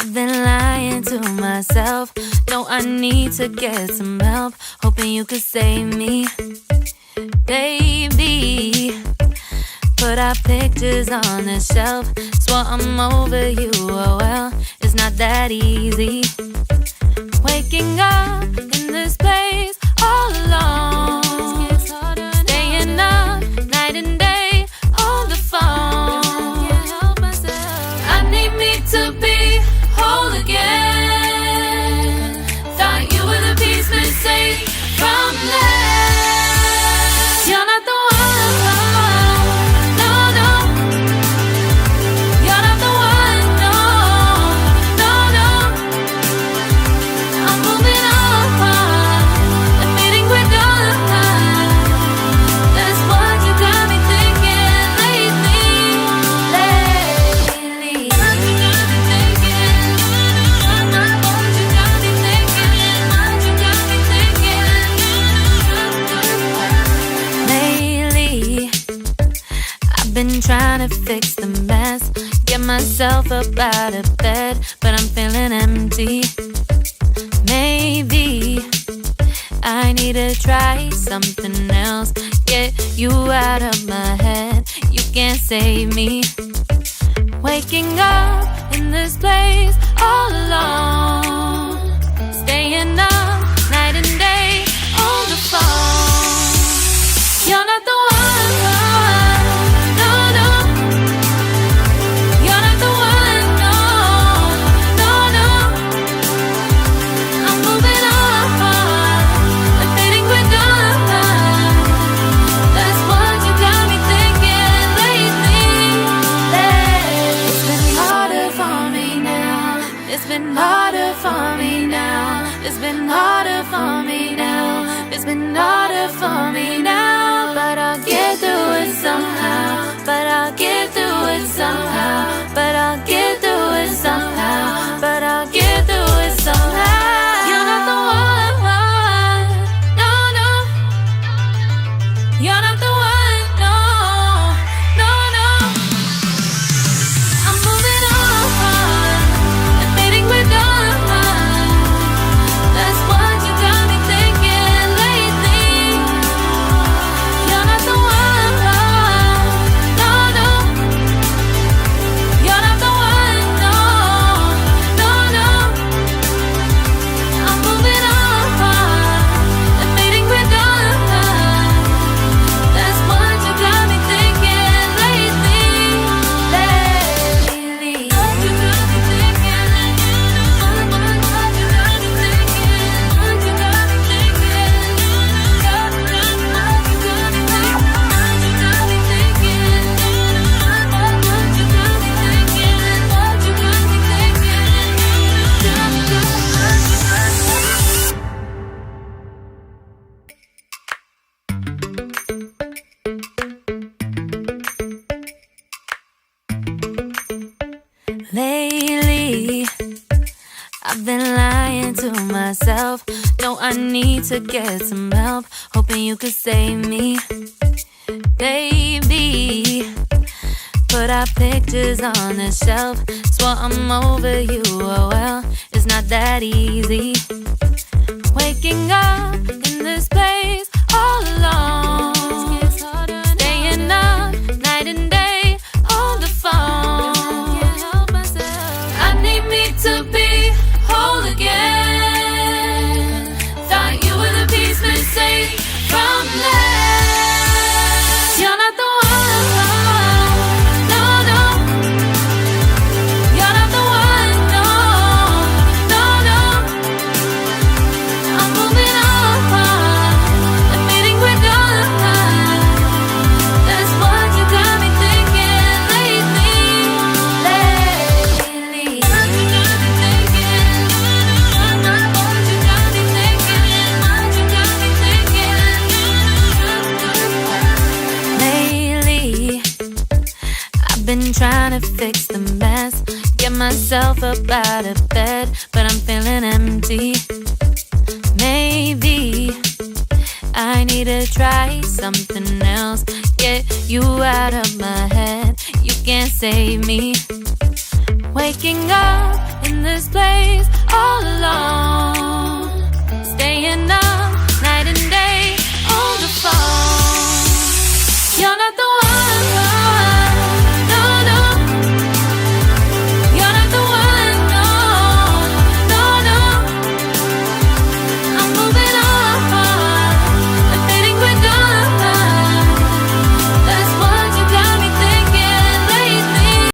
I've been lying to myself. No, I need to get some help. Hoping you could save me, baby. Put our pictures on the shelf. Swore I'm over you, oh well, it's not that easy. Waking up in this place all alone, staying up night and day on the phone. I need me to be whole again. Thought you were the piece missing from last. You're not the one. Been trying to fix the mess, get myself up out of bed, but I'm feeling empty. Maybe I need to try something else. Get you out of my head, you can't save me. Waking up in this place all alone, staying up night and day on the phone. You're not the one. It's been harder for me now. It's been harder for me now. It's been harder for me now. But I'll get through it somehow. But I'll get through it somehow. But I'll get through it somehow. But I'll get through it somehow. You're not the one. No, no. You're not the one. No, no, no. I'm moving on. Lately, I've been lying to myself. No, I need to get some help. Hoping you could save me, baby. Put our pictures on the shelf. Swore I'm over you, oh well, it's not that easy. Waking up in this place all alone, staying up night and day on the phone. To be whole again. Thought you were the piece missing from last. You're not the one. No, no. You're not the one. No, no, no. I'm moving on. Admitting we're done. That's what you got me thinking lately. Been trying to fix the mess, get myself up out of bed, but I'm feeling empty. Maybe I need to try something else. Get you out of my head, you can't save me. Waking up in this place all alone, staying up